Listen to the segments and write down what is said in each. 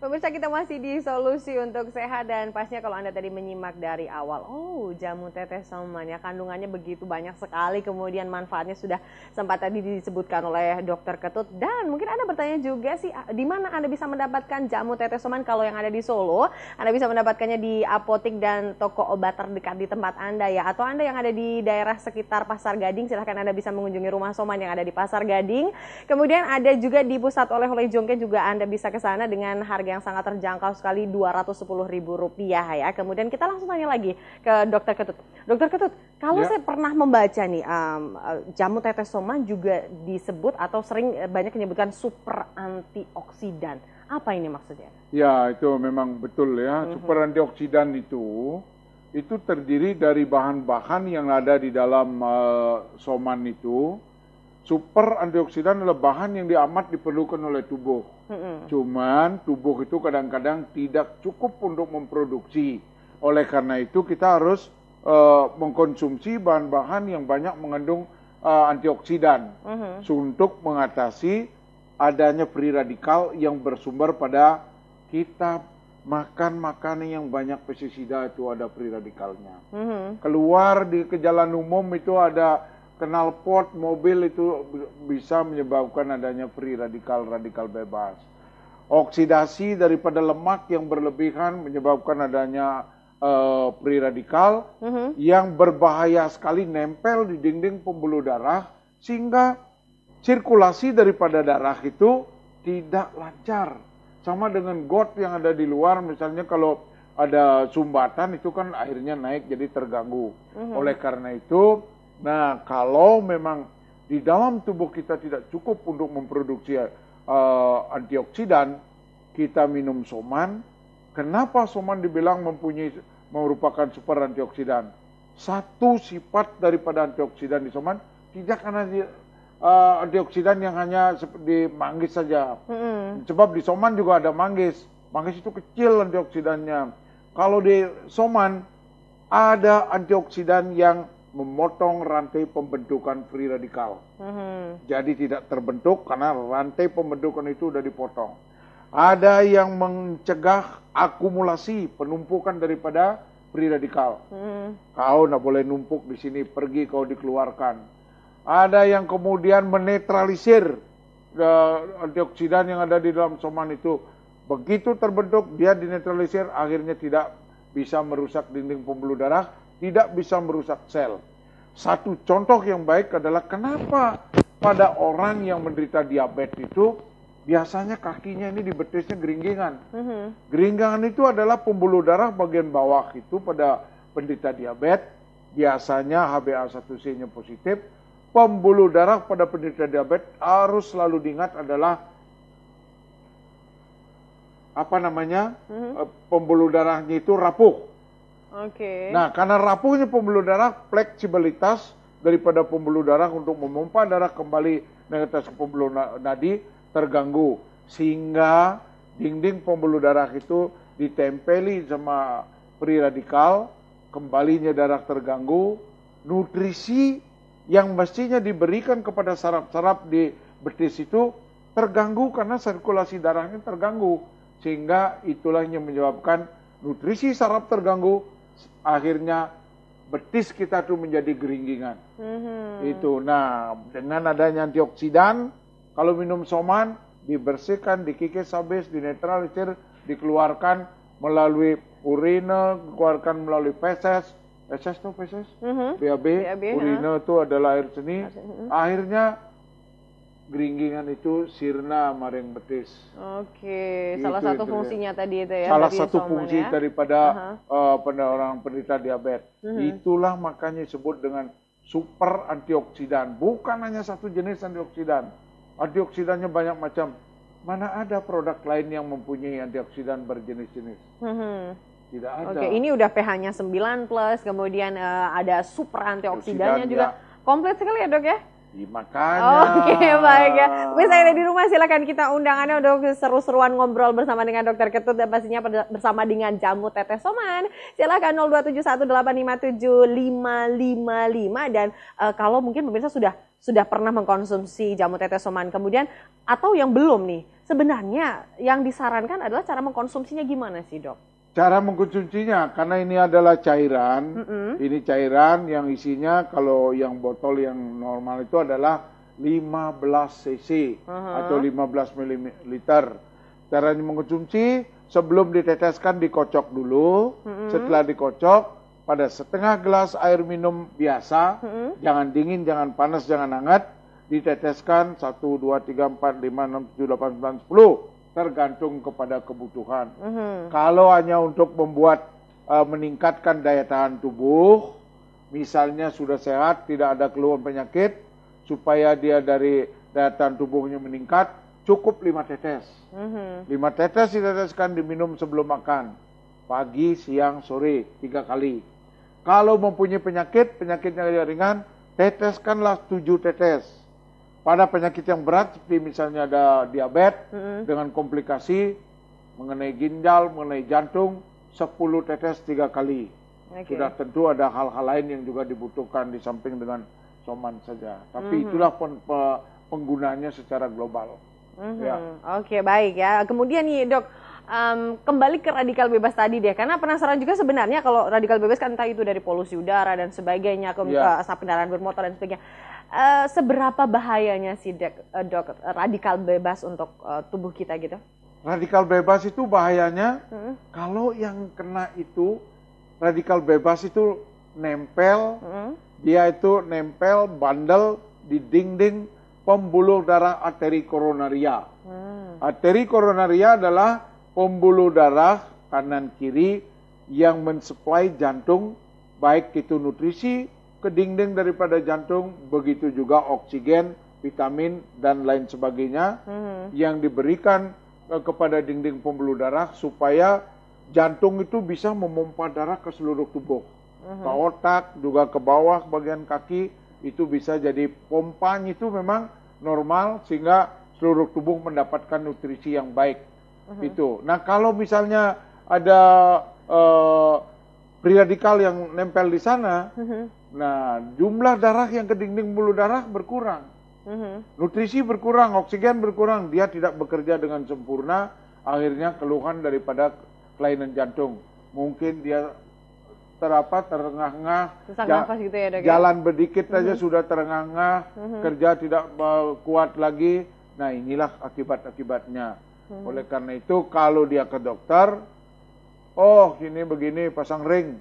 Pemirsa, kita masih di Solusi untuk Sehat dan pastinya kalau Anda tadi menyimak dari awal, jamu teteh soman ya, kandungannya begitu banyak sekali, kemudian manfaatnya sudah sempat tadi disebutkan oleh Dokter Ketut. Dan mungkin Anda bertanya juga sih, di mana Anda bisa mendapatkan jamu teteh soman? Kalau yang ada di Solo, Anda bisa mendapatkannya di apotik dan toko obat terdekat di tempat Anda ya. Atau Anda yang ada di daerah sekitar Pasar Gading, silahkan Anda bisa mengunjungi rumah soman yang ada di Pasar Gading. Kemudian ada juga di pusat oleh-oleh Jongke, juga Anda bisa ke sana dengan harga yang sangat terjangkau sekali, Rp210.000 ya. Kemudian kita langsung tanya lagi ke Dokter Ketut. Dokter Ketut, kalau saya pernah membaca nih, jamu teteh soman juga disebut atau sering banyak menyebutkan super antioksidan. Apa ini maksudnya? Ya, itu memang betul ya. Super antioksidan itu terdiri dari bahan-bahan yang ada di dalam soman itu. Super antioksidan adalah bahan yang amat diperlukan oleh tubuh. Cuman tubuh itu kadang-kadang tidak cukup untuk memproduksi. Oleh karena itu kita harus mengkonsumsi bahan-bahan yang banyak mengandung antioksidan untuk mengatasi adanya free radikal yang bersumber pada kita makan makanan yang banyak pestisida, itu ada free radikalnya. Keluar ke jalan umum itu ada knalpot mobil, itu bisa menyebabkan adanya free radikal bebas. Oksidasi daripada lemak yang berlebihan menyebabkan adanya free radikal yang berbahaya sekali, nempel di dinding pembuluh darah sehingga sirkulasi daripada darah itu tidak lancar. Sama dengan got yang ada di luar, misalnya kalau ada sumbatan itu kan airnya naik jadi terganggu. Oleh karena itu, nah, kalau memang di dalam tubuh kita tidak cukup untuk memproduksi antioksidan, kita minum soman. Kenapa soman dibilang merupakan super antioksidan? Satu sifat daripada antioksidan di soman, tidak karena antioksidan yang hanya di manggis saja. Sebab di soman juga ada manggis. Manggis itu kecil antioksidannya. Kalau di soman ada antioksidan yang memotong rantai pembentukan free radikal. Jadi tidak terbentuk karena rantai pembentukan itu sudah dipotong. Ada yang mencegah akumulasi, penumpukan daripada free radikal. Kau tidak boleh numpuk di sini, pergi kau dikeluarkan. Ada yang kemudian menetralisir antioksidan yang ada di dalam soman itu. Begitu terbentuk, dia dinetralisir, akhirnya tidak bisa merusak dinding pembuluh darah, tidak bisa merusak sel. Satu contoh yang baik adalah kenapa pada orang yang menderita diabetes itu biasanya kakinya ini di betisnya geringgingan. Geringgingan itu adalah pembuluh darah bagian bawah itu pada penderita diabetes. Biasanya HbA1c-nya positif. Pembuluh darah pada penderita diabetes harus selalu diingat adalah pembuluh darahnya itu rapuh. Nah, karena rapuhnya pembuluh darah, fleksibilitas daripada pembuluh darah untuk memompa darah kembali ke atas pembuluh nadi terganggu, sehingga dinding pembuluh darah itu ditempeli sama free radikal, kembalinya darah terganggu, nutrisi yang mestinya diberikan kepada saraf-saraf di betis itu terganggu karena sirkulasi darahnya terganggu, sehingga itulah yang menyebabkan nutrisi saraf terganggu, akhirnya betis kita tuh menjadi geringgingan. Itu. Nah, dengan adanya antioksidan, kalau minum soman dibersihkan, dikikis habis, dinetralisir, dikeluarkan melalui urine, dikeluarkan melalui feses. Feses tuh feses? BAB, urine itu adalah air seni. Akhirnya geringgingan itu sirna maring betis. Salah satu fungsinya tadi itu ya. Salah satu fungsi daripada orang penderita diabetes. Itulah makanya disebut dengan super antioksidan. Bukan hanya satu jenis antioksidan. Antioksidannya banyak macam. Mana ada produk lain yang mempunyai antioksidan berjenis-jenis? Tidak ada. Ini udah pH-nya 9+, kemudian ada super antioksidannya juga. Komplit sekali ya, Dok ya? Makanya. Baik ya. Bisa ada di rumah, silakan kita undangannya untuk seru-seruan ngobrol bersama dengan Dokter Ketut dan pastinya bersama dengan jamu teteh soman. Silakan 02718575555 dan kalau mungkin pemirsa sudah pernah mengkonsumsi jamu teteh soman kemudian atau yang belum nih, sebenarnya yang disarankan adalah cara mengkonsumsinya gimana sih, Dok? Cara mengkonsumsinya, karena ini adalah cairan, ini cairan yang isinya kalau yang botol yang normal itu adalah 15 cc atau 15 ml. Caranya mengkonsumsi, sebelum diteteskan dikocok dulu, setelah dikocok, pada setengah gelas air minum biasa, jangan dingin, jangan panas, jangan hangat, diteteskan 1, 2, 3, 4, 5, 6, 7, 8, 9, 10, tergantung kepada kebutuhan. Kalau hanya untuk membuat, meningkatkan daya tahan tubuh, misalnya sudah sehat, tidak ada keluhan penyakit, supaya dia dari daya tahan tubuhnya meningkat, cukup 5 tetes. 5 tetes diteteskan diminum sebelum makan, pagi, siang, sore, 3 kali. Kalau mempunyai penyakitnya ringan, teteskanlah 7 tetes. Pada penyakit yang berat, seperti misalnya ada diabetes, dengan komplikasi, mengenai ginjal, mengenai jantung, 10 tetes 3 kali. Sudah tentu ada hal-hal lain yang juga dibutuhkan di samping dengan soman saja. Tapi itulah penggunaannya secara global. Ya. Oke, baik ya. Kemudian nih, Dok, kembali ke radikal bebas tadi deh, karena penasaran juga sebenarnya kalau radikal bebas kan entah itu dari polusi udara dan sebagainya, asap kendaraan bermotor dan sebagainya. Seberapa bahayanya sih, Dok, radikal bebas untuk tubuh kita gitu? Radikal bebas itu bahayanya kalau yang kena itu radikal bebas itu nempel, dia itu nempel bandel di dinding pembuluh darah arteri koronaria. Arteri koronaria adalah pembuluh darah kanan kiri yang mensuplai jantung, baik itu nutrisi ke dinding daripada jantung, begitu juga oksigen, vitamin dan lain sebagainya yang diberikan kepada dinding pembuluh darah supaya jantung itu bisa memompa darah ke seluruh tubuh, ke otak juga ke bawah bagian kaki, itu bisa jadi pompanya itu memang normal sehingga seluruh tubuh mendapatkan nutrisi yang baik. Itu. Nah, kalau misalnya ada free radikal yang nempel di sana, nah jumlah darah yang ke dinding pembuluh darah berkurang, nutrisi berkurang, oksigen berkurang, dia tidak bekerja dengan sempurna, akhirnya keluhan daripada kelainan jantung. Mungkin dia terengah-engah, gitu ya, Dok, jalan sedikit saja sudah terengah-engah, kerja tidak kuat lagi. Nah, inilah akibat-akibatnya. Oleh karena itu, kalau dia ke dokter, oh ini begini, pasang ring.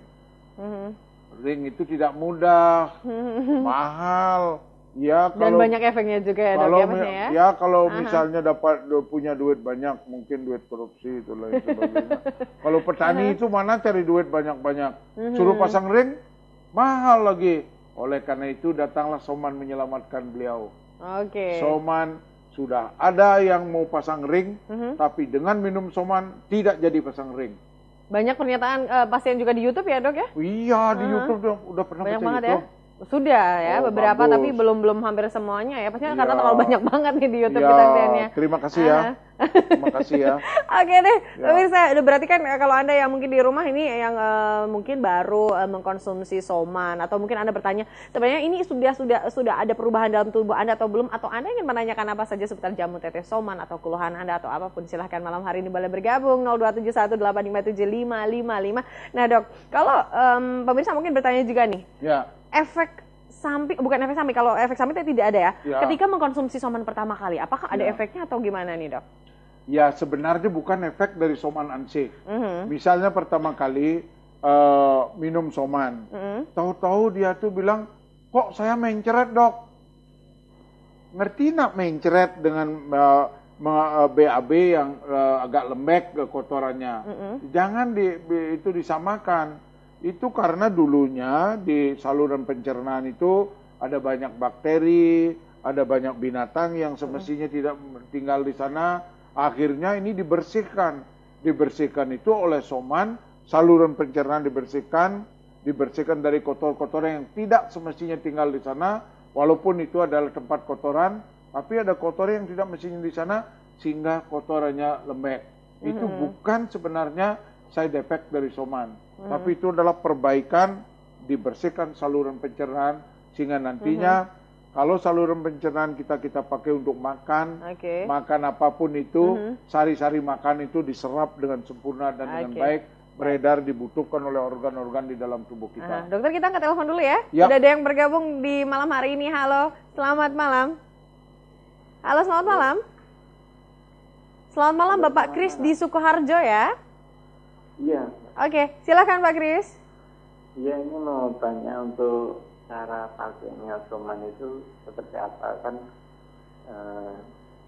Ring itu tidak mudah, mahal. Ya, dan banyak efeknya juga ya, Dok, ya? Ya, kalau misalnya punya duit banyak, mungkin duit korupsi itu lain sebagainya. Kalau petani itu mana cari duit banyak-banyak? Suruh pasang ring, mahal lagi. Oleh karena itu, datanglah Soman menyelamatkan beliau. Soman sudah ada yang mau pasang ring, tapi dengan minum Soman tidak jadi pasang ring. Banyak pernyataan pasien juga di YouTube ya, Dok ya? Iya, di YouTube udah pernah banyak baca banget YouTube. Ya? Sudah ya, beberapa bagus. Tapi belum hampir semuanya ya. Pastinya karena terlalu banyak banget nih di YouTube kita. Terima kasih ya. Terima kasih ya. Oke deh, pemirsa, berarti kan kalau Anda yang mungkin di rumah ini yang mungkin baru mengkonsumsi Soman, atau mungkin Anda bertanya, sebenarnya ini sudah ada perubahan dalam tubuh Anda atau belum, atau Anda ingin menanyakan apa saja seputar jamu tetes Soman atau keluhan Anda atau apapun, silahkan malam hari ini boleh bergabung 02718575555. Nah, Dok, kalau pemirsa mungkin bertanya juga nih. Ya. Efek samping, bukan efek samping, kalau efek samping itu tidak ada ya. Ketika mengkonsumsi Soman pertama kali, apakah ada efeknya atau gimana nih, Dok? Ya, sebenarnya bukan efek dari Soman Ansih. Misalnya pertama kali minum Soman, tahu-tahu dia tuh bilang, kok saya mencret, Dok? Ngerti nak mencret dengan BAB yang agak lembek ke kotorannya? Jangan itu disamakan. Itu karena dulunya di saluran pencernaan itu ada banyak bakteri, ada banyak binatang yang semestinya tidak tinggal di sana. Akhirnya ini dibersihkan. Dibersihkan itu oleh Soman, saluran pencernaan dibersihkan dari kotor-kotoran yang tidak semestinya tinggal di sana. Walaupun itu adalah tempat kotoran, tapi ada kotoran yang tidak mestinya di sana sehingga kotorannya lembek. Itu bukan sebenarnya side effect dari Soman. Tapi itu adalah perbaikan, dibersihkan saluran pencernaan sehingga nantinya Kalau saluran pencernaan kita pakai untuk makan, makan apapun itu, sari-sari makan itu diserap dengan sempurna dan dengan baik, beredar, dibutuhkan oleh organ-organ di dalam tubuh kita. Dokter, kita angkat telepon dulu ya. Ya. Sudah ada yang bergabung di malam hari ini. Halo, selamat malam. Halo, selamat malam. Selamat malam Bapak Kris di Sukoharjo ya. Iya. Oke, silakan Pak Kris. Iya, ini mau tanya untuk cara pakainya Soman itu seperti apa, kan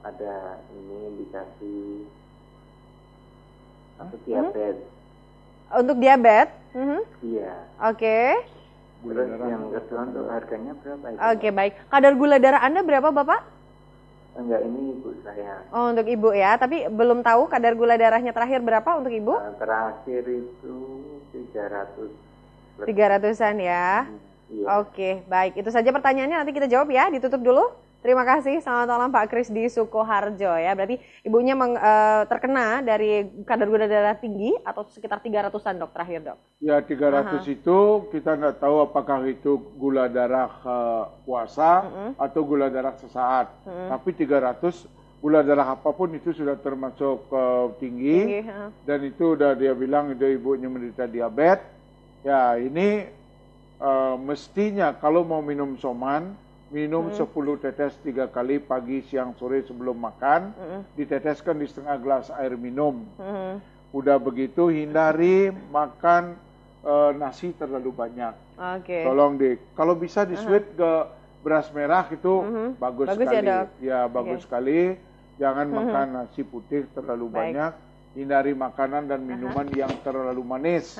ada ini indikasi atau diabetes. Untuk diabetes? Iya. Oke. Terus yang kedua untuk harganya berapa itu? Oke, baik. Kadar gula darah Anda berapa Bapak? Enggak, ini ibu saya. Oh, untuk ibu ya, tapi belum tahu kadar gula darahnya terakhir berapa untuk ibu? Terakhir itu 300. 300-an ya. Iya. Oke, baik. Itu saja pertanyaannya, nanti kita jawab ya. Ditutup dulu. Terima kasih. Selamat malam Pak Kris di Sukoharjo ya. Berarti ibunya terkena dari kadar gula darah tinggi atau sekitar 300-an dok terakhir dok? Ya 300 itu kita nggak tahu apakah itu gula darah puasa atau gula darah sesaat. Tapi 300 gula darah apapun itu sudah termasuk tinggi. Dan itu udah dia bilang ibunya menderita diabetes. Ya ini mestinya kalau mau minum Soman, minum 10 tetes 3 kali pagi, siang, sore sebelum makan, diteteskan di setengah gelas air minum. Udah begitu hindari makan nasi terlalu banyak. Tolong kalau bisa switch ke beras merah itu bagus sekali. Ya, dok? Ya bagus sekali. Jangan makan nasi putih terlalu banyak. Hindari makanan dan minuman yang terlalu manis.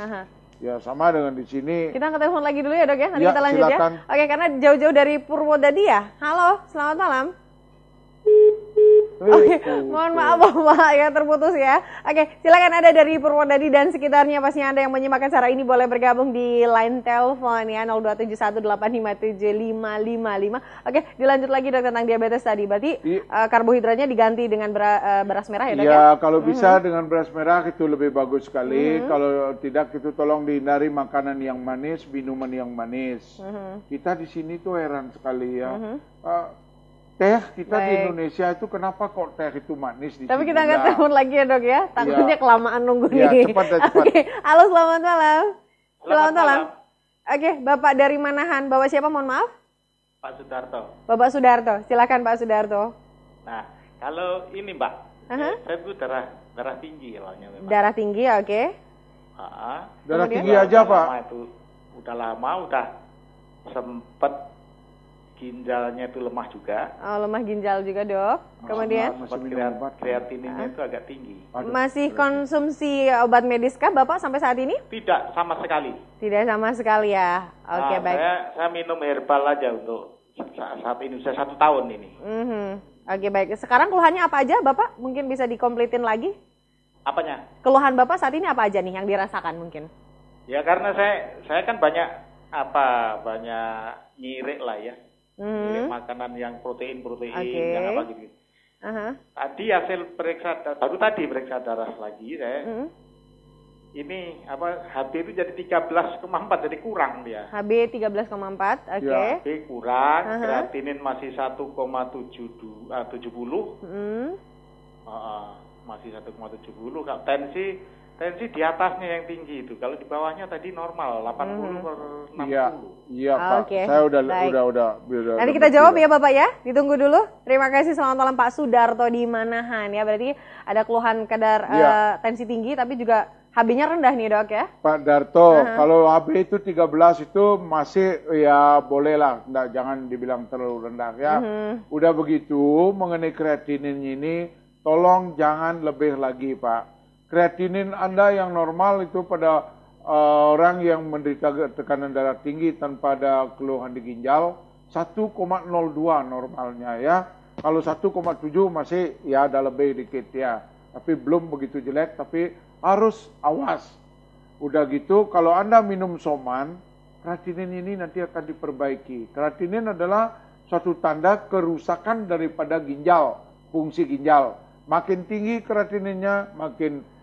Ya sama dengan di sini. Kita angkat telepon lagi dulu ya dok ya, nanti ya, kita lanjut silakan. ya. Oke, karena jauh-jauh dari Purwodadi ya. Halo, selamat malam. Oke, mohon maaf Bapak ya terputus ya. Oke, silakan ada dari Purwodadi dan sekitarnya, pastinya Anda yang menyimak acara ini boleh bergabung di line telepon ya 02718575555. Oke, dilanjut lagi dok tentang diabetes tadi. Berarti karbohidratnya diganti dengan beras merah ya dok ya? Ya, kalau bisa dengan beras merah itu lebih bagus sekali. Kalau tidak itu tolong dihindari makanan yang manis, minuman yang manis. Kita di sini tuh heran sekali ya. Teh kita di Indonesia itu kenapa kok teh itu manis di Tapi sini? kita nggak telepon lagi ya dok ya, takutnya kelamaan nunggu ya, nih. Cepat. Oke, halo selamat malam. Selamat malam. Oke, Bapak dari manahan? Bapak siapa mohon maaf? Pak Sudarto. Bapak Sudarto, silakan Pak Sudarto. Nah, kalau ini Mbak, saya itu darah tinggi awalnya memang. Darah tinggi, oke. Darah tinggi aja Pak? Udah lama, udah sempet ginjalnya itu lemah juga. Oh, lemah ginjal juga dok. Kemudian? Kreatininnya itu agak tinggi. Masih konsumsi obat medis kah Bapak sampai saat ini? Tidak sama sekali. Tidak sama sekali ya. Oke, baik. Saya minum herbal aja untuk saat ini, sudah 1 tahun ini. Oke, baik. Sekarang keluhannya apa aja Bapak? Mungkin bisa dikompletin lagi? Apanya? Keluhan Bapak saat ini apa aja nih yang dirasakan mungkin? Ya karena saya kan banyak nyirik lah ya. Makanan yang protein yang apa gitu. Tadi hasil baru tadi periksa darah lagi saya. Ini HB itu jadi 13,4 jadi kurang dia. HB 13,4, oke. Ya, HB kurang, kreatinin masih 1,70. Masih 1,70. Kalau tensi di atasnya yang tinggi itu. Kalau di bawahnya tadi normal 80/60. Iya Pak. Saya udah. Nanti kita jawab ya Bapak ya. Ditunggu dulu. Terima kasih. Selamat malam Pak Sudarto di Manahan ya. Berarti ada keluhan kadar tensi tinggi tapi juga HB-nya rendah nih dok ya. Pak Darto, kalau HB itu 13 itu masih ya boleh lah. Jangan dibilang terlalu rendah ya. Udah begitu mengenai kreatinin ini tolong jangan lebih lagi Pak. Kreatinin Anda yang normal itu pada orang yang menderita tekanan darah tinggi tanpa ada keluhan di ginjal 1,02 normalnya ya. Kalau 1,7 masih ya ada lebih dikit ya. Tapi belum begitu jelek, tapi harus awas. Udah gitu kalau Anda minum Soman, kreatinin ini nanti akan diperbaiki. Kreatinin adalah suatu tanda kerusakan daripada ginjal, fungsi ginjal. Makin tinggi kreatininnya, makin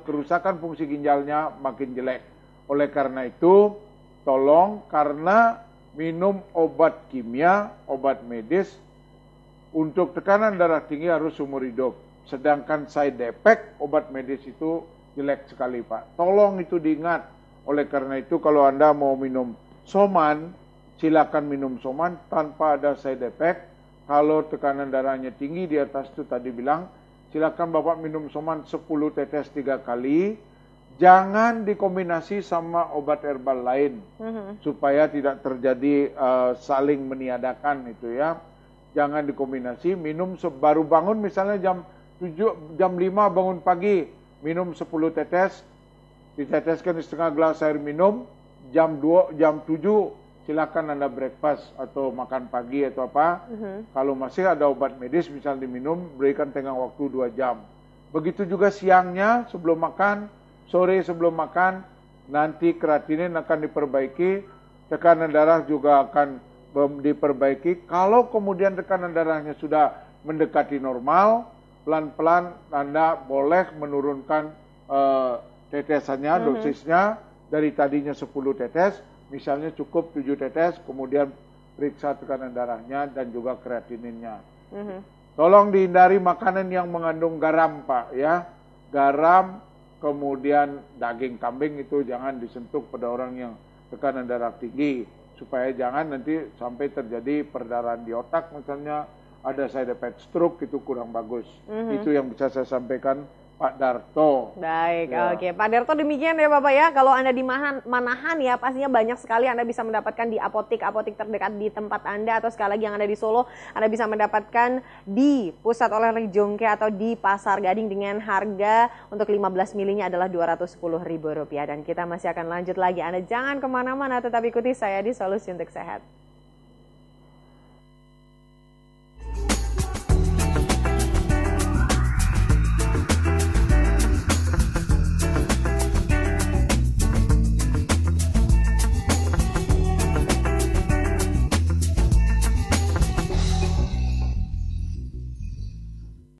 kerusakan fungsi ginjalnya makin jelek. Oleh karena itu, tolong karena minum obat kimia, obat medis. Untuk tekanan darah tinggi harus seumur hidup. Sedangkan side effect obat medis itu jelek sekali, Pak. Tolong itu diingat. Oleh karena itu kalau Anda mau minum Soman, silakan minum Soman tanpa ada side effect. Kalau tekanan darahnya tinggi di atas itu tadi bilang, silakan Bapak minum Soman 10 tetes 3 kali. Jangan dikombinasi sama obat herbal lain. Supaya tidak terjadi saling meniadakan itu ya. Jangan dikombinasi, minum baru bangun misalnya jam 7, jam 5 bangun pagi, minum 10 tetes, diteteskan di setengah gelas air minum, jam 2, jam 7 silakan Anda breakfast atau makan pagi atau apa. Kalau masih ada obat medis misalnya diminum, berikan tengah waktu 2 jam. Begitu juga siangnya sebelum makan, sore sebelum makan, nanti kreatinin akan diperbaiki, tekanan darah juga akan diperbaiki. Kalau kemudian tekanan darahnya sudah mendekati normal, pelan-pelan Anda boleh menurunkan tetesannya, dosisnya dari tadinya 10 tetes, misalnya cukup 7 tetes, kemudian periksa tekanan darahnya dan juga kreatininnya. Tolong dihindari makanan yang mengandung garam, Pak, ya. Garam, kemudian daging kambing itu jangan disentuh pada orang yang tekanan darah tinggi. Supaya jangan nanti sampai terjadi perdarahan di otak misalnya, ada side effect stroke, itu kurang bagus. Itu yang bisa saya sampaikan Pak Darto. Baik, ya. Oke. Pak Darto demikian ya Bapak ya. Kalau Anda di Manahan ya pastinya banyak sekali Anda bisa mendapatkan di apotik terdekat di tempat Anda, atau sekali lagi yang ada di Solo Anda bisa mendapatkan di Pusat Oleh-oleh Jongke atau di Pasar Gading dengan harga untuk 15 milinya adalah Rp210.000. Dan kita masih akan lanjut lagi. Anda jangan kemana-mana, tetap ikuti saya di Solusi Untuk Sehat.